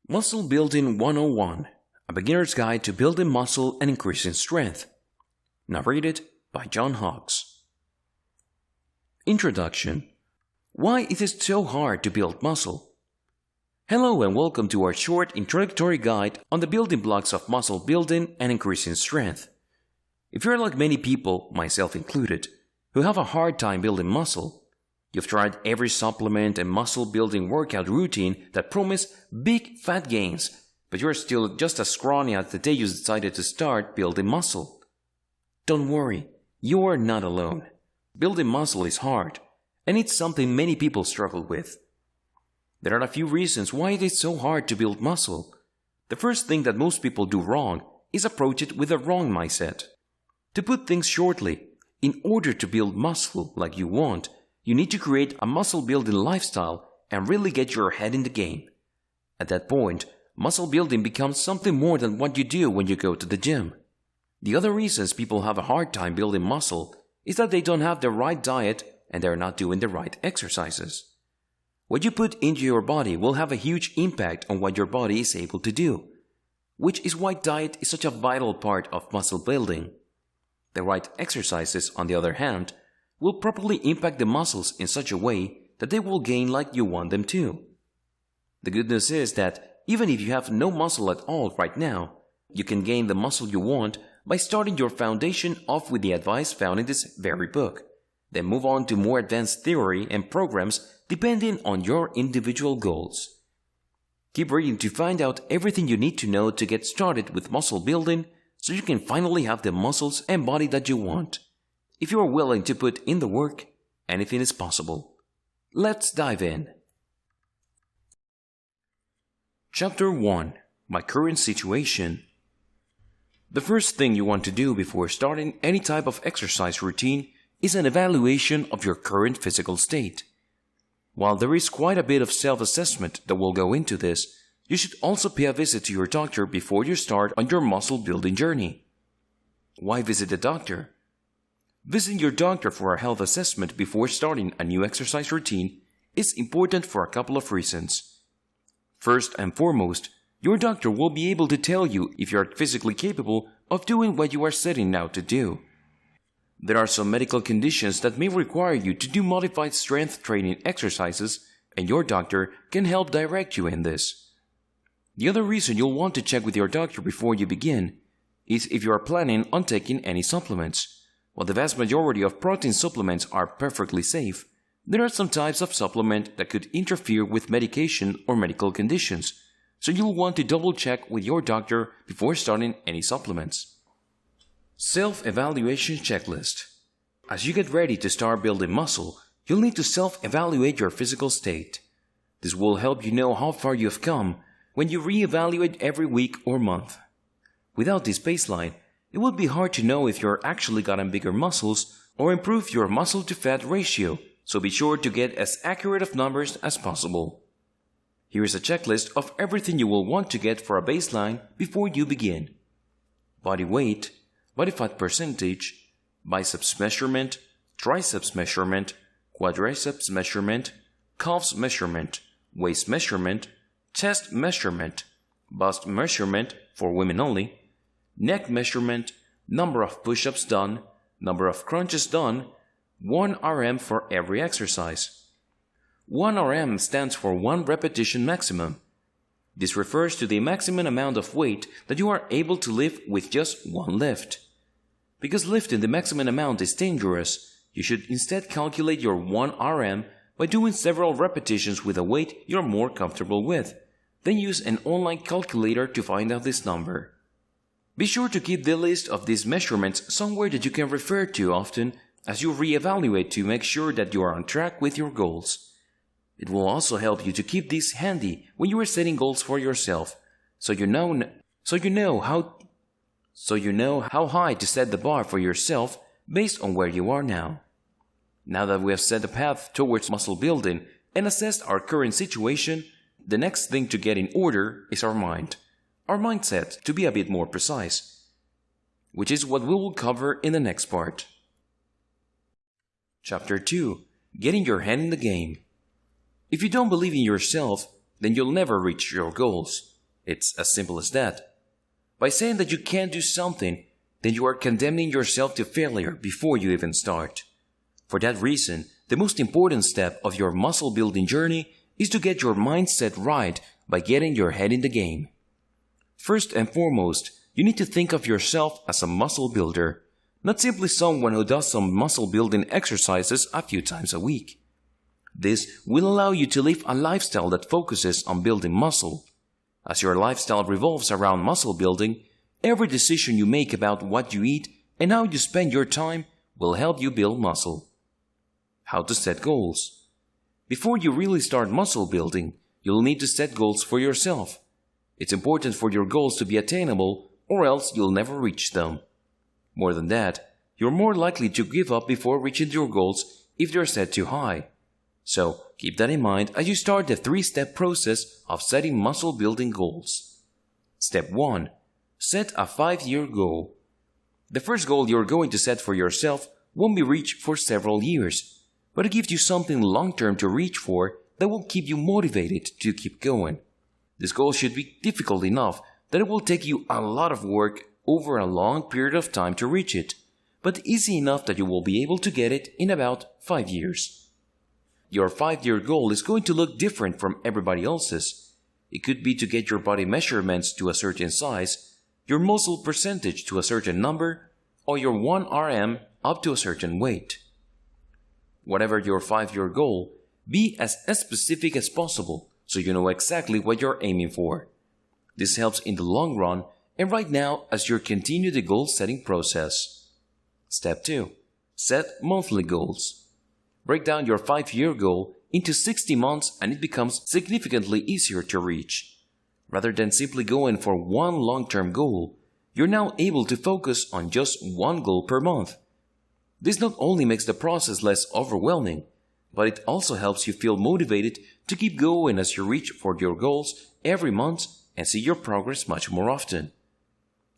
Muscle Building 101, a beginner's guide to building muscle and increasing strength. Narrated by John Hawkes. Introduction. Why it is so hard to build muscle? Hello and welcome to our short introductory guide on the building blocks of muscle building and increasing strength. If you're like many people, myself included, who have a hard time building muscle, you've tried every supplement and muscle building workout routine that promise big fat gains, but you're still just as scrawny as the day you decided to start building muscle. Don't worry, you are not alone. Building muscle is hard, and it's something many people struggle with. There are a few reasons why it is so hard to build muscle. The first thing that most people do wrong is approach it with a wrong mindset. To put things shortly, in order to build muscle like you want, you need to create a muscle building lifestyle and really get your head in the game. At that point, muscle building becomes something more than what you do when you go to the gym. The other reasons people have a hard time building muscle is that they don't have the right diet and they're not doing the right exercises. What you put into your body will have a huge impact on what your body is able to do, which is why diet is such a vital part of muscle building. The right exercises, on the other hand, will properly impact the muscles in such a way that they will gain like you want them to. The good news is that even if you have no muscle at all right now, you can gain the muscle you want by starting your foundation off with the advice found in this very book. Then move on to more advanced theory and programs depending on your individual goals. Keep reading to find out everything you need to know to get started with muscle building so you can finally have the muscles and body that you want. If you are willing to put in the work, anything is possible. Let's dive in. Chapter 1. My current situation. The first thing you want to do before starting any type of exercise routine is an evaluation of your current physical state. While there is quite a bit of self-assessment that will go into this, you should also pay a visit to your doctor before you start on your muscle building journey. Why visit the doctor? Visiting your doctor for a health assessment before starting a new exercise routine is important for a couple of reasons. First and foremost, your doctor will be able to tell you if you are physically capable of doing what you are setting out to do. There are some medical conditions that may require you to do modified strength training exercises, and your doctor can help direct you in this. The other reason you'll want to check with your doctor before you begin is if you are planning on taking any supplements. While the vast majority of protein supplements are perfectly safe, there are some types of supplement that could interfere with medication or medical conditions, so you'll want to double check with your doctor before starting any supplements. Self-evaluation checklist. As you get ready to start building muscle, you'll need to self-evaluate your physical state. This will help you know how far you have come when you re-evaluate every week or month. Without this baseline, it would be hard to know if you're actually gotten bigger muscles or improved your muscle-to-fat ratio, so be sure to get as accurate of numbers as possible. Here is a checklist of everything you will want to get for a baseline before you begin. Body weight, body fat percentage, biceps measurement, triceps measurement, quadriceps measurement, calves measurement, waist measurement, chest measurement, bust measurement for women only, neck measurement, number of push-ups done, number of crunches done, 1 RM for every exercise. 1 RM stands for 1 repetition maximum. This refers to the maximum amount of weight that you are able to lift with just one lift. Because lifting the maximum amount is dangerous, you should instead calculate your 1 RM by doing several repetitions with a weight you're more comfortable with. Then use an online calculator to find out this number. Be sure to keep the list of these measurements somewhere that you can refer to often as you re-evaluate to make sure that you are on track with your goals. It will also help you to keep these handy when you are setting goals for yourself, so you know how high to set the bar for yourself based on where you are now. Now that we have set a path towards muscle building and assessed our current situation, the next thing to get in order is our mind. Our mindset, to be a bit more precise, which is what we will cover in the next part. Chapter 2. Getting your head in the game. If you don't believe in yourself, then you'll never reach your goals. It's as simple as that. By saying that you can't do something, then you are condemning yourself to failure before you even start. For that reason, the most important step of your muscle building journey is to get your mindset right by getting your head in the game. First and foremost, you need to think of yourself as a muscle builder, not simply someone who does some muscle building exercises a few times a week. This will allow you to live a lifestyle that focuses on building muscle. As your lifestyle revolves around muscle building, every decision you make about what you eat and how you spend your time will help you build muscle. How to set goals. Before you really start muscle building, you'll need to set goals for yourself. It's important for your goals to be attainable, or else you'll never reach them. More than that, you're more likely to give up before reaching your goals if they're set too high. So keep that in mind as you start the 3-step process of setting muscle building goals. Step 1. Set a 5-year goal. The first goal you're going to set for yourself won't be reached for several years, but it gives you something long-term to reach for that will keep you motivated to keep going. This goal should be difficult enough that it will take you a lot of work over a long period of time to reach it, but easy enough that you will be able to get it in about 5 years. Your 5-year goal is going to look different from everybody else's. It could be to get your body measurements to a certain size, your muscle percentage to a certain number, or your 1 RM up to a certain weight. Whatever your 5-year goal, be as specific as possible so you know exactly what you're aiming for. This helps in the long run and right now as you continue the goal-setting process. Step 2. Set monthly goals. Break down your 5-year goal into 60 months and it becomes significantly easier to reach. Rather than simply going for one long-term goal, you're now able to focus on just one goal per month. This not only makes the process less overwhelming, but it also helps you feel motivated to keep going as you reach for your goals every month and see your progress much more often.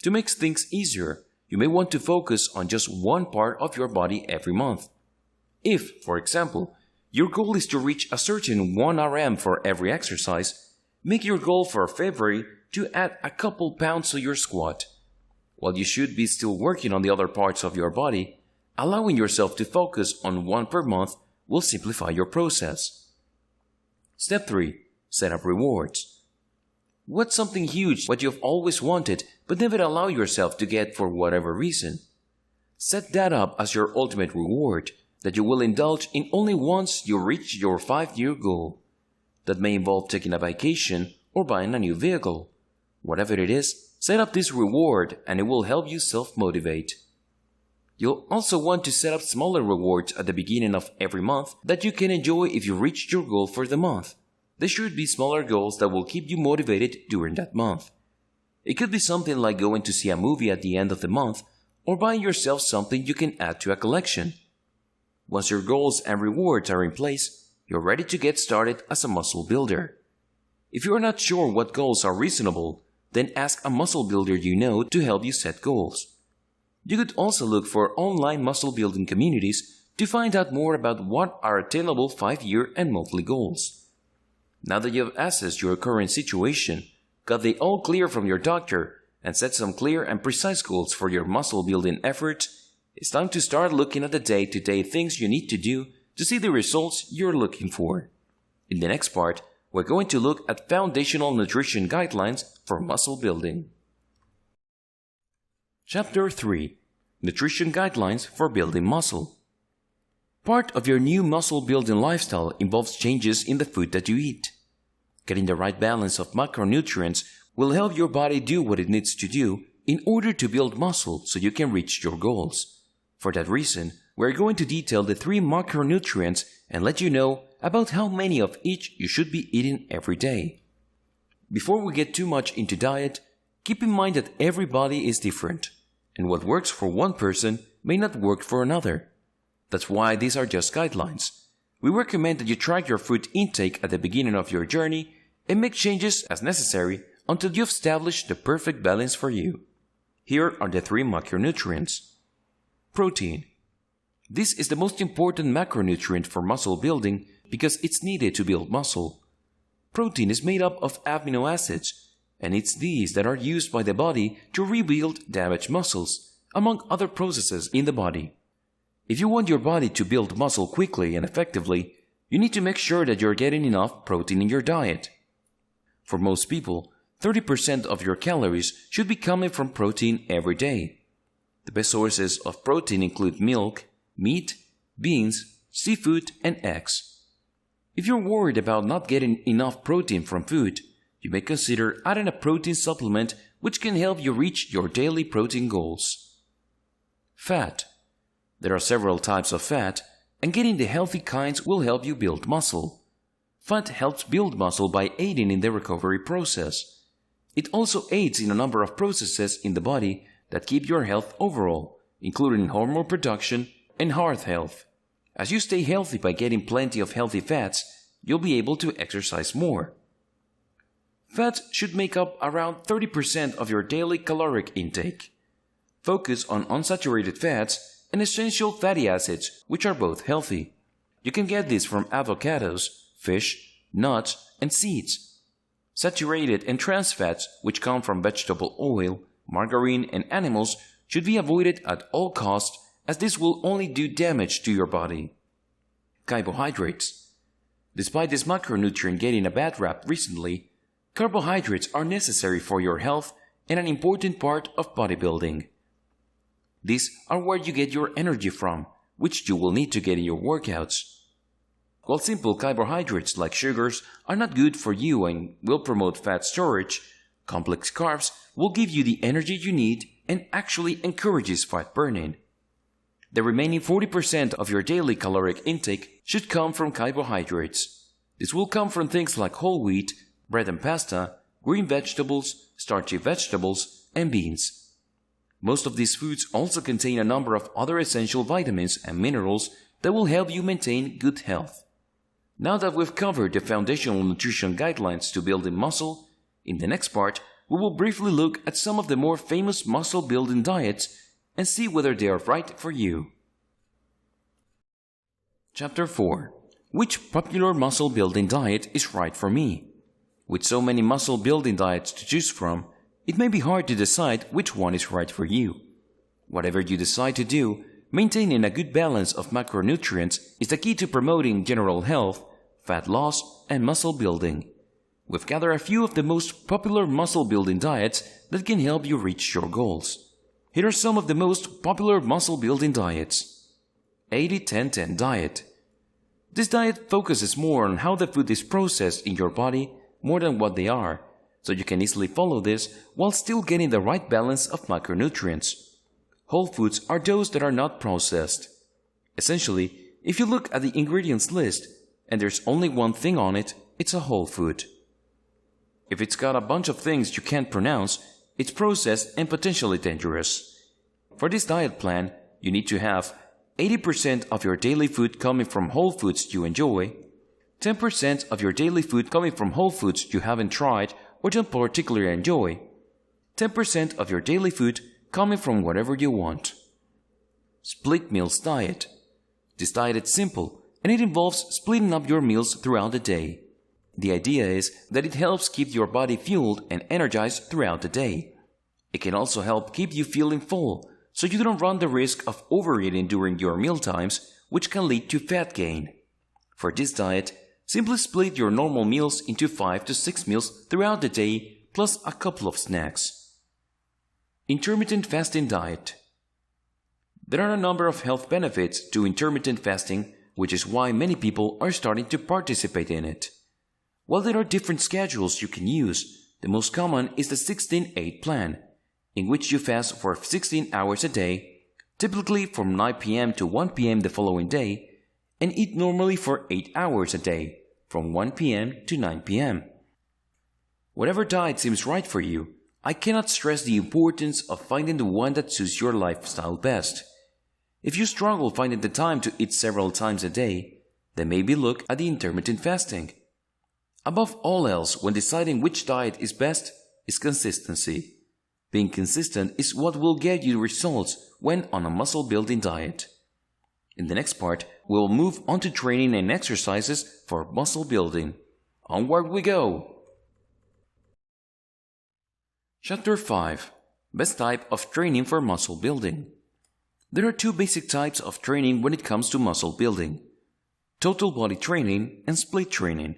To make things easier, you may want to focus on just one part of your body every month. If, for example, your goal is to reach a certain 1 RM for every exercise, make your goal for February to add a couple pounds to your squat. While you should be still working on the other parts of your body, allowing yourself to focus on one per month will simplify your process. Step 3. Set up rewards. What's something huge what you've always wanted but never allow yourself to get for whatever reason? Set that up as your ultimate reward that you will indulge in only once you reach your 5-year goal. That may involve taking a vacation or buying a new vehicle. Whatever it is, set up this reward and it will help you self-motivate. You'll also want to set up smaller rewards at the beginning of every month that you can enjoy if you reached your goal for the month. There should be smaller goals that will keep you motivated during that month. It could be something like going to see a movie at the end of the month or buying yourself something you can add to a collection. Once your goals and rewards are in place, you're ready to get started as a muscle builder. If you are not sure what goals are reasonable, then ask a muscle builder you know to help you set goals. You could also look for online muscle building communities to find out more about what are attainable 5-year and monthly goals. Now that you have assessed your current situation, got the all clear from your doctor, and set some clear and precise goals for your muscle building efforts, it's time to start looking at the day-to-day things you need to do to see the results you're looking for. In the next part, we're going to look at foundational nutrition guidelines for muscle building. Chapter 3. Nutrition Guidelines for Building Muscle. Part of your new muscle building lifestyle involves changes in the food that you eat. Getting the right balance of macronutrients will help your body do what it needs to do in order to build muscle so you can reach your goals. For that reason, we're going to detail the 3 macronutrients and let you know about how many of each you should be eating every day. Before we get too much into diet, keep in mind that every body is different, and what works for one person may not work for another. That's why these are just guidelines. We recommend that you track your food intake at the beginning of your journey and make changes as necessary until you've established the perfect balance for you. Here are the 3 macronutrients. Protein. This is the most important macronutrient for muscle building because it's needed to build muscle. Protein is made up of amino acids, and it's these that are used by the body to rebuild damaged muscles, among other processes in the body. If you want your body to build muscle quickly and effectively, you need to make sure that you're getting enough protein in your diet. For most people, 30% of your calories should be coming from protein every day. The best sources of protein include milk, meat, beans, seafood, and eggs. If you're worried about not getting enough protein from food, you may consider adding a protein supplement which can help you reach your daily protein goals. Fat. There are several types of fat, and getting the healthy kinds will help you build muscle. Fat helps build muscle by aiding in the recovery process. It also aids in a number of processes in the body that keep your health overall, including hormone production and heart health. As you stay healthy by getting plenty of healthy fats, you'll be able to exercise more. Fats should make up around 30% of your daily caloric intake. Focus on unsaturated fats and essential fatty acids, which are both healthy. You can get these from avocados, fish, nuts, and seeds. Saturated and trans fats, which come from vegetable oil, margarine, and animals, should be avoided at all costs, as this will only do damage to your body. Carbohydrates. Despite this macronutrient getting a bad rap recently, carbohydrates are necessary for your health and an important part of bodybuilding. These are where you get your energy from, which you will need to get in your workouts. While simple carbohydrates like sugars are not good for you and will promote fat storage, complex carbs will give you the energy you need and actually encourages fat burning. The remaining 40% of your daily caloric intake should come from carbohydrates. This will come from things like whole wheat, bread and pasta, green vegetables, starchy vegetables, and beans. Most of these foods also contain a number of other essential vitamins and minerals that will help you maintain good health. Now that we've covered the foundational nutrition guidelines to building muscle, in the next part we will briefly look at some of the more famous muscle-building diets and see whether they are right for you. Chapter 4. Which popular muscle-building diet is right for me? With so many muscle-building diets to choose from, it may be hard to decide which one is right for you. Whatever you decide to do, maintaining a good balance of macronutrients is the key to promoting general health, fat loss, and muscle building. We've gathered a few of the most popular muscle-building diets that can help you reach your goals. Here are some of the most popular muscle-building diets. 80-10-10 diet. This diet focuses more on how the food is processed in your body more than what they are, so you can easily follow this while still getting the right balance of macronutrients. Whole foods are those that are not processed. Essentially, if you look at the ingredients list and there's only one thing on it, it's a whole food. If it's got a bunch of things you can't pronounce, it's processed and potentially dangerous. For this diet plan, you need to have 80% of your daily food coming from whole foods you enjoy, 10% of your daily food coming from whole foods you haven't tried or don't particularly enjoy, 10% of your daily food coming from whatever you want. Split meals diet. This diet is simple and it involves splitting up your meals throughout the day. The idea is that it helps keep your body fueled and energized throughout the day. It can also help keep you feeling full, so you don't run the risk of overeating during your meal times, which can lead to fat gain. For this diet, simply split your normal meals into 5 to 6 meals throughout the day, plus a couple of snacks. Intermittent fasting diet. There are a number of health benefits to intermittent fasting, which is why many people are starting to participate in it. While there are different schedules you can use, the most common is the 16-8 plan, in which you fast for 16 hours a day, typically from 9 p.m. to 1 p.m. the following day, and eat normally for 8 hours a day, from 1 p.m. to 9 p.m. Whatever diet seems right for you, I cannot stress the importance of finding the one that suits your lifestyle best. If you struggle finding the time to eat several times a day, then maybe look at the intermittent fasting. Above all else, when deciding which diet is best, is consistency. Being consistent is what will get you results when on a muscle-building diet. In the next part, we'll move on to training and exercises for muscle building. Onward we go! Chapter 5. Best type of training for muscle building. There are two basic types of training when it comes to muscle building: total body training and split training.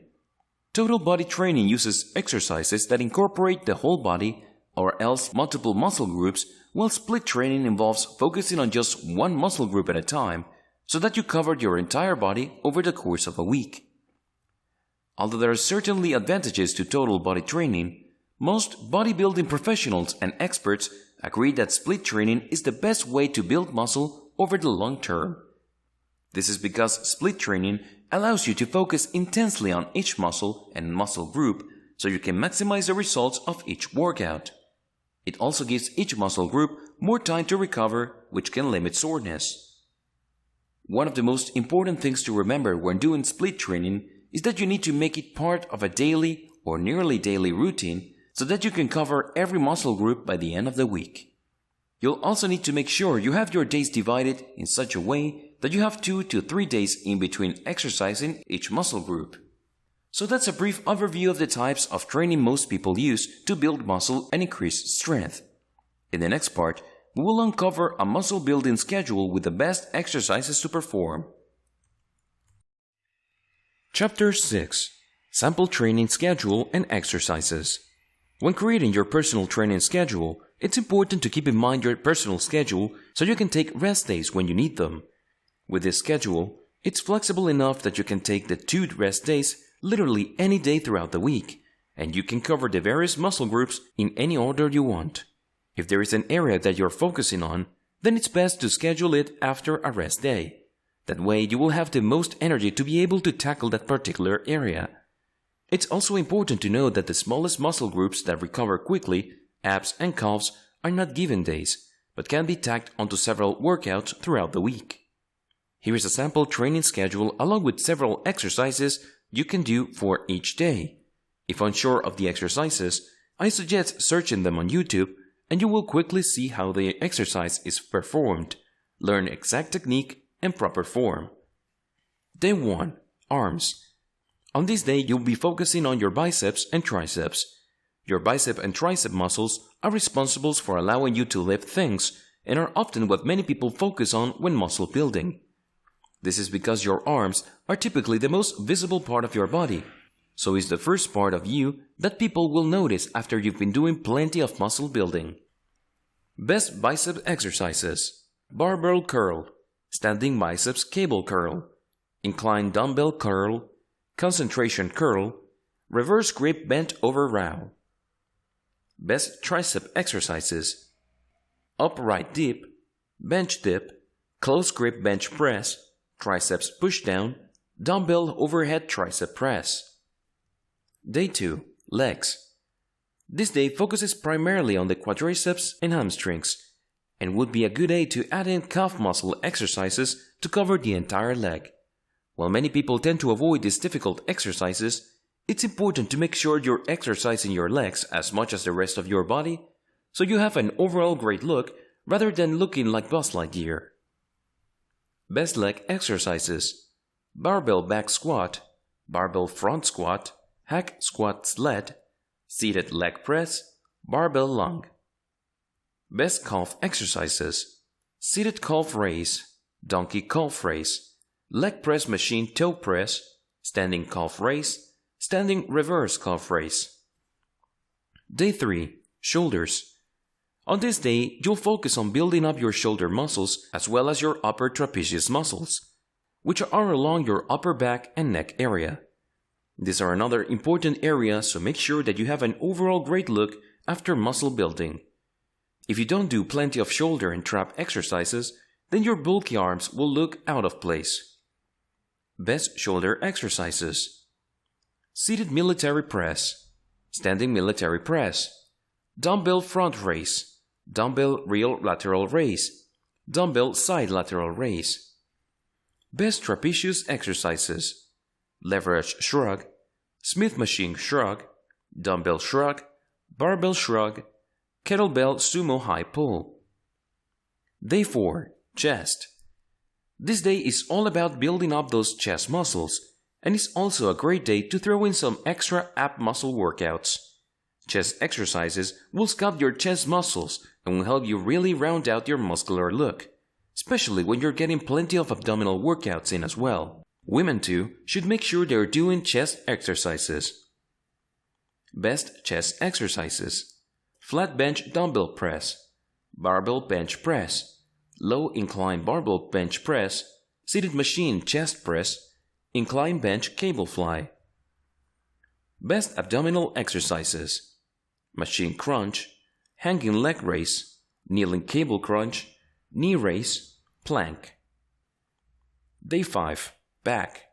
Total body training uses exercises that incorporate the whole body or else multiple muscle groups, while split training involves focusing on just one muscle group at a time so that you cover your entire body over the course of a week. Although there are certainly advantages to total body training, most bodybuilding professionals and experts agree that split training is the best way to build muscle over the long term. This is because split training allows you to focus intensely on each muscle and muscle group so you can maximize the results of each workout. It also gives each muscle group more time to recover, which can limit soreness. One of the most important things to remember when doing split training is that you need to make it part of a daily or nearly daily routine so that you can cover every muscle group by the end of the week. You'll also need to make sure you have your days divided in such a way that you have 2 to 3 days in between exercising each muscle group. So that's a brief overview of the types of training most people use to build muscle and increase strength. In the next part, we will uncover a muscle building schedule with the best exercises to perform. Chapter 6. Sample training schedule and exercises. When creating your personal training schedule, it's important to keep in mind your personal schedule so you can take rest days when you need them. With this schedule, it's flexible enough that you can take the 2 rest days literally any day throughout the week, and you can cover the various muscle groups in any order you want. If there is an area that you're focusing on, then it's best to schedule it after a rest day. That way you will have the most energy to be able to tackle that particular area. It's also important to know that the smallest muscle groups that recover quickly, abs and calves, are not given days, but can be tacked onto several workouts throughout the week. Here is a sample training schedule along with several exercises you can do for each day. If unsure of the exercises, I suggest searching them on YouTube and you will quickly see how the exercise is performed, learn exact technique and proper form. Day 1. Arms. On this day, you'll be focusing on your biceps and triceps. Your bicep and tricep muscles are responsible for allowing you to lift things and are often what many people focus on when muscle building. This is because your arms are typically the most visible part of your body, so it's the first part of you that people will notice after you've been doing plenty of muscle building. Best bicep exercises: barbell curl, standing biceps cable curl, inclined dumbbell curl, concentration curl, reverse grip bent over row. Best tricep exercises: upright dip, bench dip, close grip bench press, triceps push down, dumbbell overhead tricep press. Day 2. Legs. This day focuses primarily on the quadriceps and hamstrings, and would be a good day to add in calf muscle exercises to cover the entire leg. While many people tend to avoid these difficult exercises, it's important to make sure you're exercising your legs as much as the rest of your body, so you have an overall great look rather than looking like Buzz Lightyear. Best leg exercises: barbell back squat, barbell front squat, hack squat sled, seated leg press, barbell lung. Best calf exercises: seated calf raise, donkey calf raise, leg press machine toe press, standing calf raise, standing reverse calf raise. Day 3. Shoulders. On this day, you'll focus on building up your shoulder muscles as well as your upper trapezius muscles, which are along your upper back and neck area. These are another important area, so make sure that you have an overall great look after muscle building. If you don't do plenty of shoulder and trap exercises, then your bulky arms will look out of place. Best shoulder exercises: seated military press, standing military press, dumbbell front raise, dumbbell real lateral raise, dumbbell side lateral raise. Best trapezius exercises: leverage shrug, Smith machine shrug, dumbbell shrug, barbell shrug, kettlebell sumo high pull. Day 4. Chest. This day is all about building up those chest muscles, and it's also a great day to throw in some extra ab muscle workouts. Chest exercises will sculpt your chest muscles and will help you really round out your muscular look, especially when you're getting plenty of abdominal workouts in as well. Women too should make sure they're doing chest exercises. Best chest exercises: flat bench dumbbell press, barbell bench press, low incline barbell bench press, seated machine chest press, incline bench cable fly. Best abdominal exercises: machine crunch, hanging leg raise, kneeling cable crunch, knee raise, plank. Day 5. Back.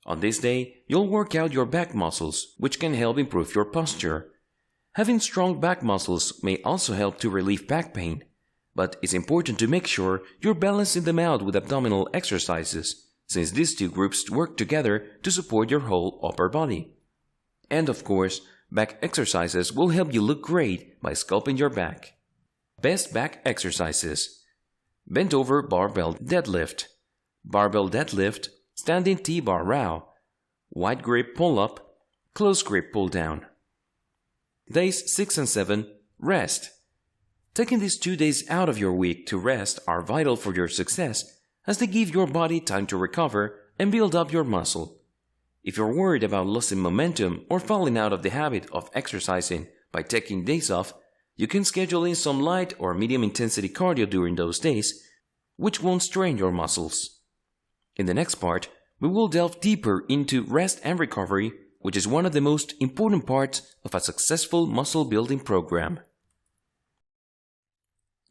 On this day, you'll work out your back muscles, which can help improve your posture. Having strong back muscles may also help to relieve back pain, but it's important to make sure you're balancing them out with abdominal exercises, since these two groups work together to support your whole upper body. And of course, back exercises will help you look great by sculpting your back. Best back exercises: bent over barbell deadlift, barbell deadlift, standing T-bar row, wide grip pull-up, close grip pull-down. Days 6 and 7, rest. Taking these 2 days out of your week to rest are vital for your success, as they give your body time to recover and build up your muscle. If you're worried about losing momentum or falling out of the habit of exercising by taking days off, you can schedule in some light or medium intensity cardio during those days, which won't strain your muscles. In the next part, we will delve deeper into rest and recovery, which is one of the most important parts of a successful muscle building program.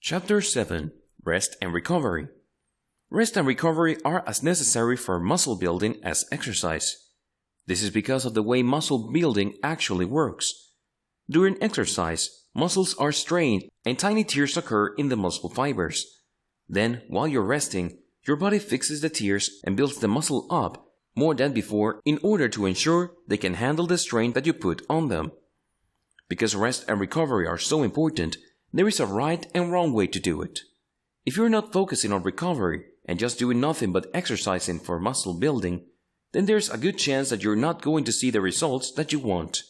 Chapter 7: Rest and Recovery. Rest and recovery are as necessary for muscle building as exercise. This is because of the way muscle building actually works. During exercise, muscles are strained and tiny tears occur in the muscle fibers. Then, while you're resting, your body fixes the tears and builds the muscle up more than before in order to ensure they can handle the strain that you put on them. Because rest and recovery are so important, there is a right and wrong way to do it. If you're not focusing on recovery and just doing nothing but exercising for muscle building, then there's a good chance that you're not going to see the results that you want.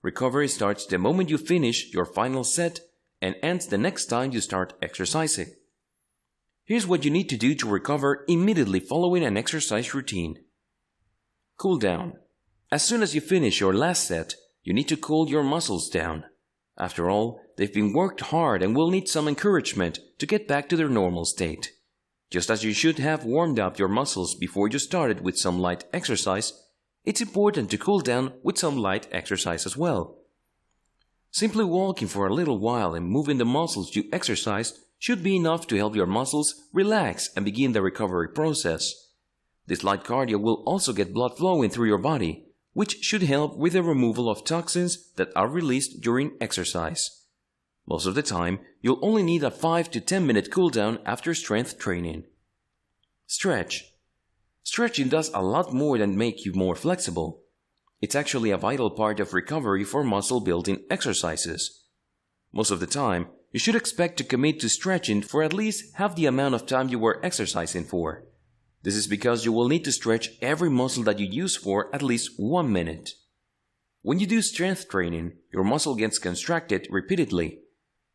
Recovery starts the moment you finish your final set and ends the next time you start exercising. Here's what you need to do to recover immediately following an exercise routine. Cool down. As soon as you finish your last set, you need to cool your muscles down. After all, they've been worked hard and will need some encouragement to get back to their normal state. Just as you should have warmed up your muscles before you started with some light exercise, it's important to cool down with some light exercise as well. Simply walking for a little while and moving the muscles you exercised should be enough to help your muscles relax and begin the recovery process. This light cardio will also get blood flowing through your body, which should help with the removal of toxins that are released during exercise. Most of the time, you'll only need a 5 to 10 minute cool down after strength training. Stretch. Stretching does a lot more than make you more flexible. It's actually a vital part of recovery for muscle building exercises. Most of the time, you should expect to commit to stretching for at least half the amount of time you were exercising for. This is because you will need to stretch every muscle that you use for at least 1 minute. When you do strength training, your muscle gets contracted repeatedly.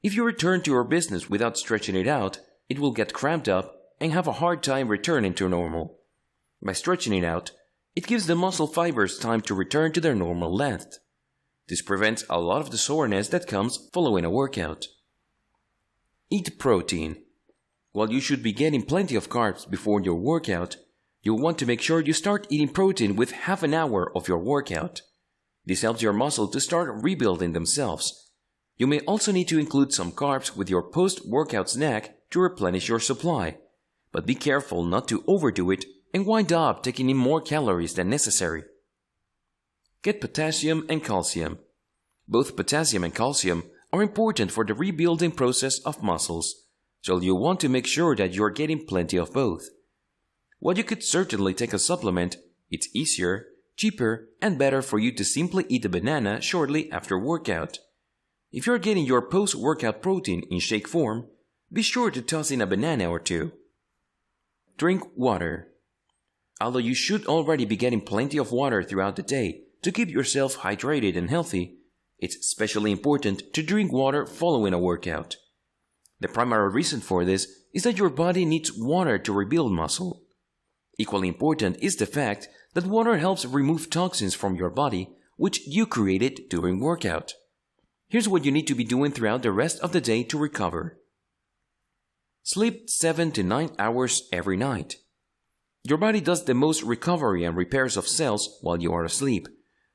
If you return to your business without stretching it out, it will get cramped up and have a hard time returning to normal. By stretching it out, it gives the muscle fibers time to return to their normal length. This prevents a lot of the soreness that comes following a workout. Eat protein. While you should be getting plenty of carbs before your workout, you'll want to make sure you start eating protein with half an hour of your workout. This helps your muscle to start rebuilding themselves. You may also need to include some carbs with your post-workout snack to replenish your supply, but be careful not to overdo it and wind up taking in more calories than necessary. Get potassium and calcium. Both potassium and calcium are important for the rebuilding process of muscles, so you'll want to make sure that you're getting plenty of both. While you could certainly take a supplement, it's easier, cheaper, and better for you to simply eat a banana shortly after workout. If you're getting your post-workout protein in shake form, be sure to toss in a banana or two. Drink water. Although you should already be getting plenty of water throughout the day to keep yourself hydrated and healthy, It's especially important to drink water following a workout. The primary reason for this is that your body needs water to rebuild muscle. Equally important is the fact that water helps remove toxins from your body, which you created during workout. Here's what you need to be doing throughout the rest of the day to recover. Sleep 7 to 9 hours every night. Your body does the most recovery and repairs of cells while you are asleep,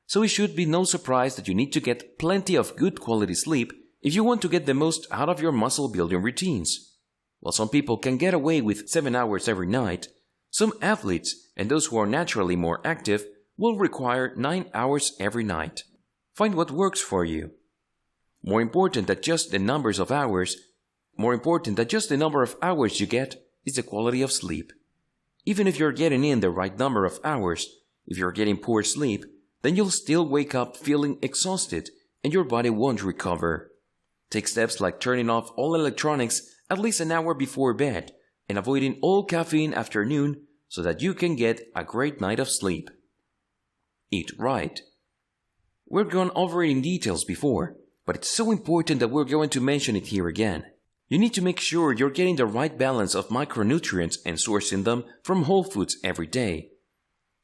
so it should be no surprise that you need to get plenty of good quality sleep if you want to get the most out of your muscle building routines. While some people can get away with 7 hours every night, some athletes and those who are naturally more active will require 9 hours every night. Find what works for you. More important than just the number of hours you get is the quality of sleep. Even if you're getting in the right number of hours, if you're getting poor sleep, then you'll still wake up feeling exhausted and your body won't recover. Take steps like turning off all electronics at least an hour before bed and avoiding all caffeine after noon so that you can get a great night of sleep. Eat right. We've gone over it in details before, but it's so important that we're going to mention it here again. You need to make sure you're getting the right balance of micronutrients and sourcing them from whole foods every day.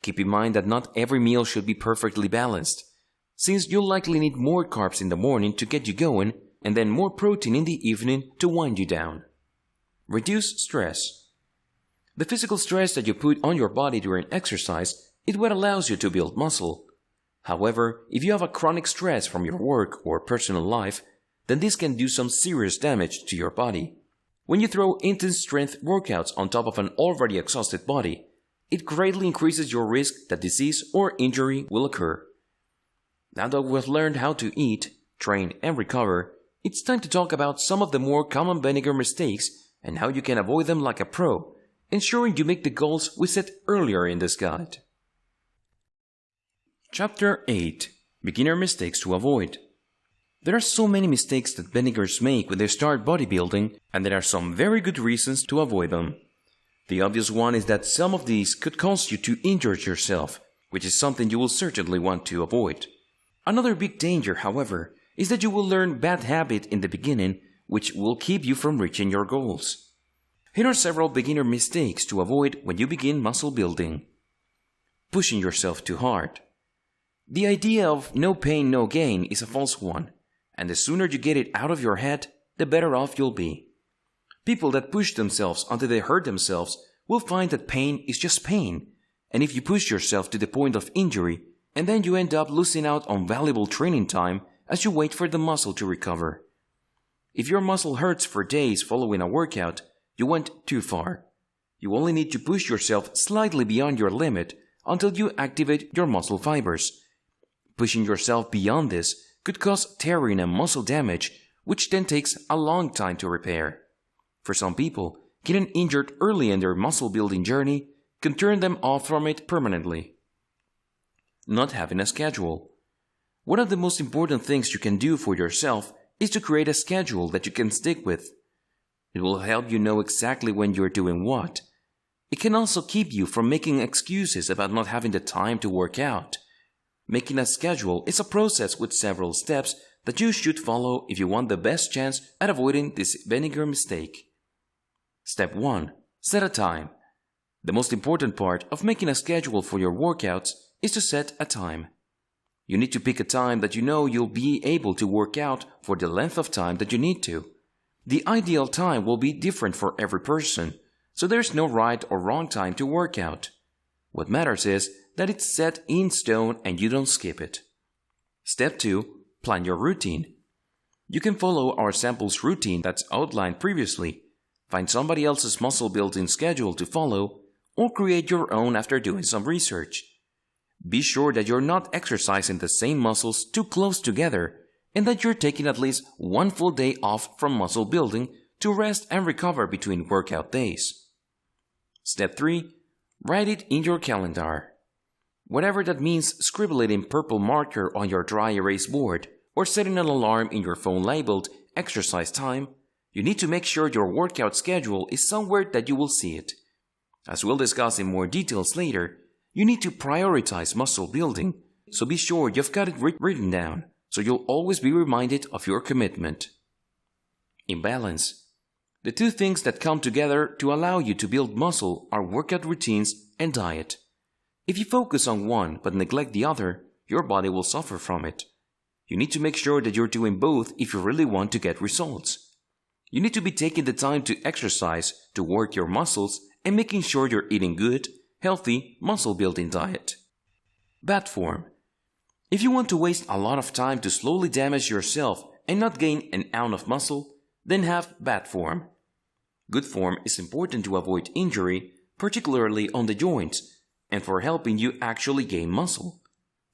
Keep in mind that not every meal should be perfectly balanced, since you'll likely need more carbs in the morning to get you going and then more protein in the evening to wind you down. Reduce stress. The physical stress that you put on your body during exercise is what allows you to build muscle. However, if you have a chronic stress from your work or personal life, then this can do some serious damage to your body. When you throw intense strength workouts on top of an already exhausted body, it greatly increases your risk that disease or injury will occur. Now that we've learned how to eat, train, and recover, it's time to talk about some of the more common beginner mistakes and how you can avoid them like a pro, ensuring you make the goals we set earlier in this guide. Chapter 8. Beginner Mistakes to Avoid. There are so many mistakes that beginners make when they start bodybuilding, and there are some very good reasons to avoid them. The obvious one is that some of these could cause you to injure yourself, which is something you will certainly want to avoid. Another big danger, however, is that you will learn bad habits in the beginning, which will keep you from reaching your goals. Here are several beginner mistakes to avoid when you begin muscle building. Pushing yourself too hard. The idea of no pain, no gain is a false one, and the sooner you get it out of your head, the better off you'll be. People that push themselves until they hurt themselves will find that pain is just pain, and if you push yourself to the point of injury, and then you end up losing out on valuable training time as you wait for the muscle to recover. If your muscle hurts for days following a workout, you went too far. You only need to push yourself slightly beyond your limit until you activate your muscle fibers. Pushing yourself beyond this could cause tearing and muscle damage, which then takes a long time to repair. For some people, getting injured early in their muscle building journey can turn them off from it permanently. Not having a schedule. One of the most important things you can do for yourself is to create a schedule that you can stick with. It will help you know exactly when you're doing what. It can also keep you from making excuses about not having the time to work out. Making a schedule is a process with several steps that you should follow if you want the best chance at avoiding this beginner mistake. Step 1. Set a time. The most important part of making a schedule for your workouts is to set a time. You need to pick a time that you know you'll be able to work out for the length of time that you need to. The ideal time will be different for every person, so there's no right or wrong time to work out. What matters is that it's set in stone and you don't skip it. Step 2. Plan your routine. You can follow our samples routine that's outlined previously, find somebody else's muscle building schedule to follow, or create your own after doing some research. Be sure that you're not exercising the same muscles too close together and that you're taking at least one full day off from muscle building to rest and recover between workout days. Step 3. Write it in your calendar. Whatever that means, scribble it in purple marker on your dry erase board or setting an alarm in your phone labeled exercise time. You need to make sure your workout schedule is somewhere that you will see it. As we'll discuss in more details later, you need to prioritize muscle building, so be sure you've got it written down. so you'll always be reminded of your commitment. Imbalance. The two things that come together to allow you to build muscle are workout routines and diet. If you focus on one but neglect the other, your body will suffer from it. You need to make sure that you're doing both if you really want to get results. You need to be taking the time to exercise, to work your muscles, and making sure you're eating good, healthy, muscle-building diet. Bad form. If you want to waste a lot of time to slowly damage yourself and not gain an ounce of muscle, then have bad form. Good form is important to avoid injury, particularly on the joints, and for helping you actually gain muscle.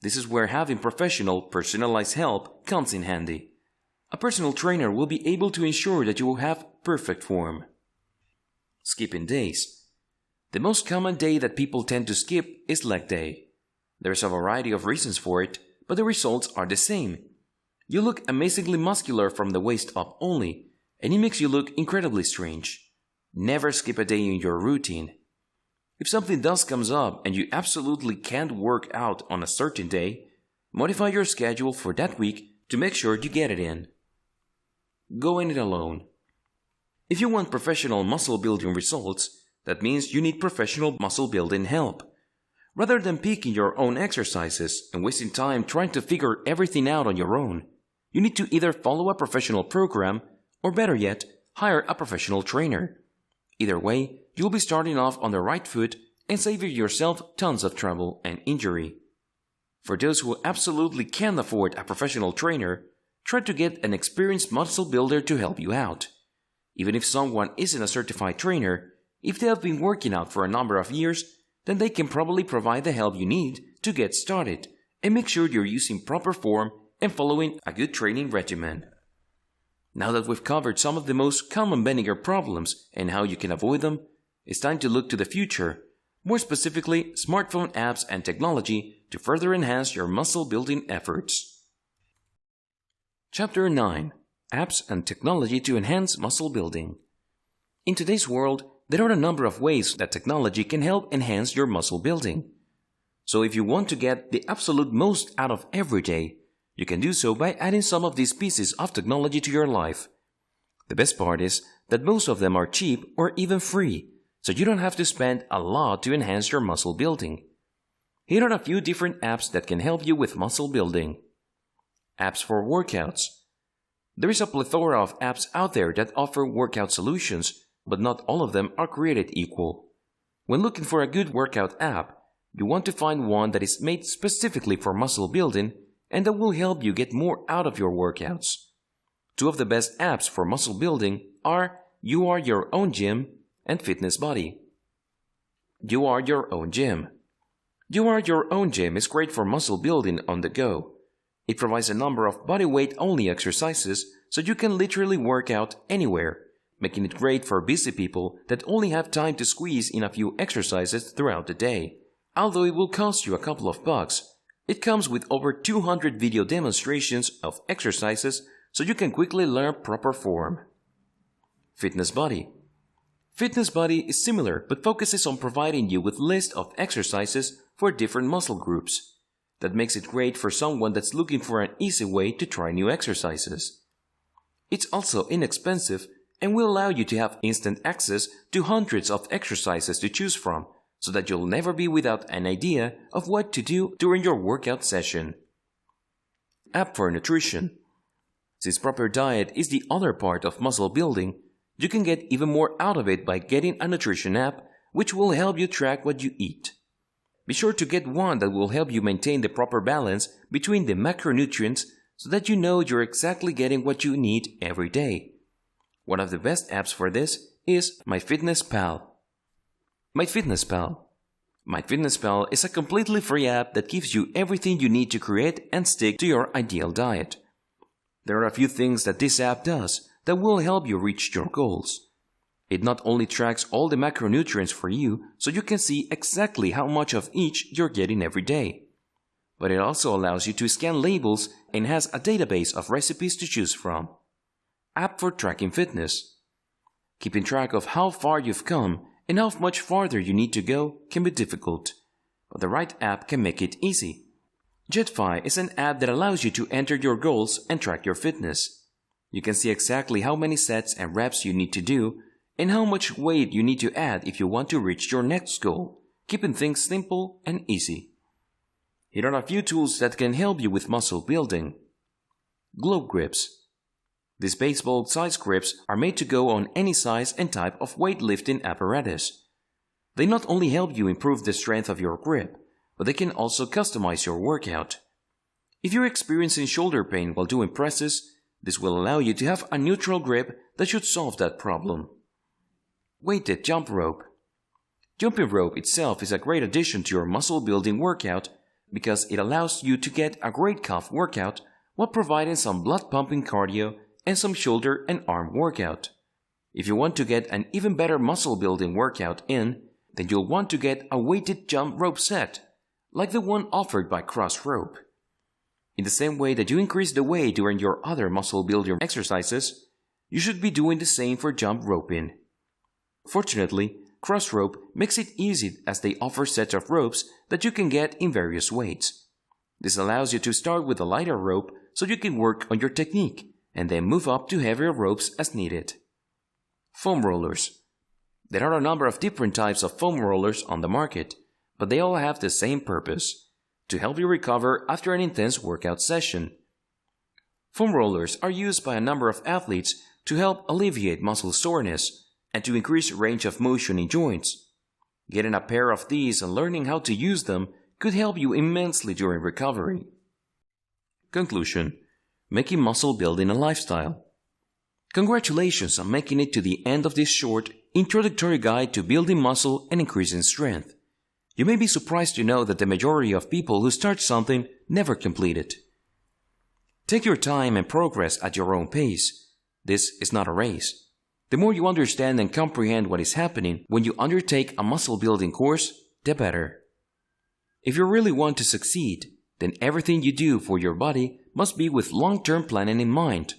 This is where having professional, personalized help comes in handy. A personal trainer will be able to ensure that you will have perfect form. Skipping days. The most common day that people tend to skip is leg day. There's a variety of reasons for it, but the results are the same. You look amazingly muscular from the waist up only, and it makes you look incredibly strange. Never skip a day in your routine. If something does comes up and you absolutely can't work out on a certain day, modify your schedule for that week to make sure you get it in. Going it alone. If you want professional muscle building results, that means you need professional muscle building help. Rather than picking your own exercises and wasting time trying to figure everything out on your own, you need to either follow a professional program or, better yet, hire a professional trainer. Either way, you'll be starting off on the right foot and saving yourself tons of trouble and injury. For those who absolutely can't afford a professional trainer, try to get an experienced muscle builder to help you out. Even if someone isn't a certified trainer, if they have been working out for a number of years, then they can probably provide the help you need to get started and make sure you're using proper form and following a good training regimen. Now that we've covered some of the most common bending problems and how you can avoid them, it's time to look to the future, more specifically smartphone apps and technology to further enhance your muscle building efforts. Chapter 9. Apps and Technology to Enhance Muscle Building. In today's world, there are a number of ways that technology can help enhance your muscle building. So if you want to get the absolute most out of every day, you can do so by adding some of these pieces of technology to your life. The best part is that most of them are cheap or even free, so you don't have to spend a lot to enhance your muscle building. Here are a few different apps that can help you with muscle building. Apps for workouts. There is a plethora of apps out there that offer workout solutions, but not all of them are created equal. When looking for a good workout app, you want to find one that is made specifically for muscle building and that will help you get more out of your workouts. Two of the best apps for muscle building are You Are Your Own Gym and Fitness Buddy. You Are Your Own Gym. You Are Your Own Gym is great for muscle building on the go. It provides a number of bodyweight-only exercises so you can literally work out anywhere, making it great for busy people that only have time to squeeze in a few exercises throughout the day. Although it will cost you a couple of bucks, it comes with over 200 video demonstrations of exercises so you can quickly learn proper form. Fitness Buddy. Fitness Buddy is similar but focuses on providing you with lists of exercises for different muscle groups. That makes it great for someone that's looking for an easy way to try new exercises. It's also inexpensive and will allow you to have instant access to hundreds of exercises to choose from, so that you'll never be without an idea of what to do during your workout session. App for Nutrition. Since proper diet is the other part of muscle building, you can get even more out of it by getting a nutrition app which will help you track what you eat. Be sure to get one that will help you maintain the proper balance between the macronutrients so that you know you're exactly getting what you need every day. One of the best apps for this is MyFitnessPal. MyFitnessPal. MyFitnessPal is a completely free app that gives you everything you need to create and stick to your ideal diet. There are a few things that this app does that will help you reach your goals. It not only tracks all the macronutrients for you so you can see exactly how much of each you're getting every day, but it also allows you to scan labels and has a database of recipes to choose from. App for Tracking Fitness. Keeping track of how far you've come and how much farther you need to go can be difficult, but the right app can make it easy. Jetfi is an app that allows you to enter your goals and track your fitness. You can see exactly how many sets and reps you need to do and how much weight you need to add if you want to reach your next goal, keeping things simple and easy. Here are a few tools that can help you with muscle building. Globe grips. These baseball-sized grips are made to go on any size and type of weightlifting apparatus. They not only help you improve the strength of your grip, but they can also customize your workout. If you're experiencing shoulder pain while doing presses, this will allow you to have a neutral grip that should solve that problem. Weighted jump rope. Jumping rope itself is a great addition to your muscle building workout because it allows you to get a great calf workout while providing some blood pumping cardio and some shoulder and arm workout. If you want to get an even better muscle building workout in, then you'll want to get a weighted jump rope set, like the one offered by CrossRope. In the same way that you increase the weight during your other muscle builder exercises, you should be doing the same for jump roping. Fortunately, CrossRope makes it easy as they offer sets of ropes that you can get in various weights. This allows you to start with a lighter rope so you can work on your technique and then move up to heavier ropes as needed. Foam rollers. There are a number of different types of foam rollers on the market, but they all have the same purpose: to help you recover after an intense workout session. Foam rollers are used by a number of athletes to help alleviate muscle soreness and to increase range of motion in joints. Getting a pair of these and learning how to use them could help you immensely during recovery. Conclusion: making muscle building a lifestyle. Congratulations on making it to the end of this short, introductory guide to building muscle and increasing strength. You may be surprised to know that the majority of people who start something never complete it. Take your time and progress at your own pace. This is not a race. The more you understand and comprehend what is happening when you undertake a muscle building course, the better. If you really want to succeed, then everything you do for your body must be with long-term planning in mind.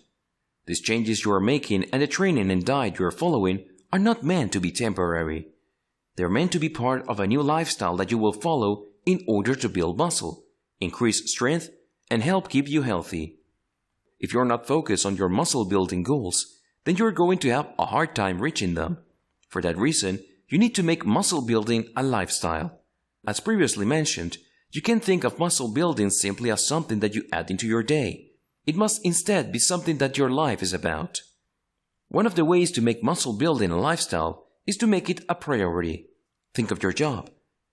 These changes you are making and the training and diet you are following are not meant to be temporary. They are meant to be part of a new lifestyle that you will follow in order to build muscle, increase strength, and help keep you healthy. If you are not focused on your muscle building goals, then you are going to have a hard time reaching them. For that reason, you need to make muscle building a lifestyle. As previously mentioned, you can't think of muscle building simply as something that you add into your day. It must instead be something that your life is about. One of the ways to make muscle building a lifestyle is to make it a priority. Think of your job.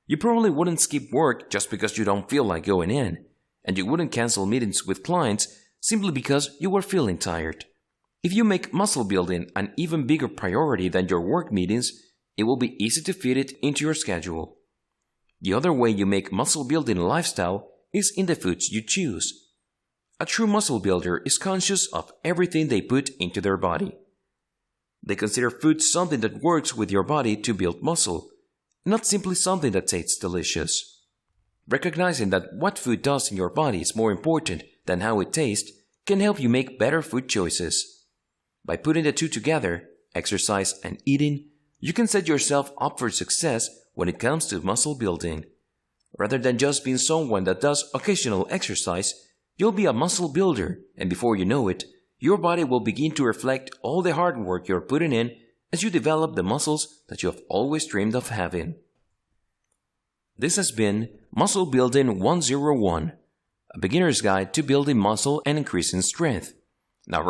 You probably wouldn't skip work just because you don't feel like going in, and you wouldn't cancel meetings with clients simply because you were feeling tired. If you make muscle building an even bigger priority than your work meetings, it will be easy to fit it into your schedule. The other way you make muscle building a lifestyle is in the foods you choose. A true muscle builder is conscious of everything they put into their body. They consider food something that works with your body to build muscle, not simply something that tastes delicious. Recognizing that what food does in your body is more important than how it tastes can help you make better food choices. By putting the two together, exercise and eating, you can set yourself up for success when it comes to muscle building. Rather than just being someone that does occasional exercise, you'll be a muscle builder, and before you know it, your body will begin to reflect all the hard work you're putting in as you develop the muscles that you have always dreamed of having. This has been Muscle Building 101, a beginner's guide to building muscle and increasing strength. Now,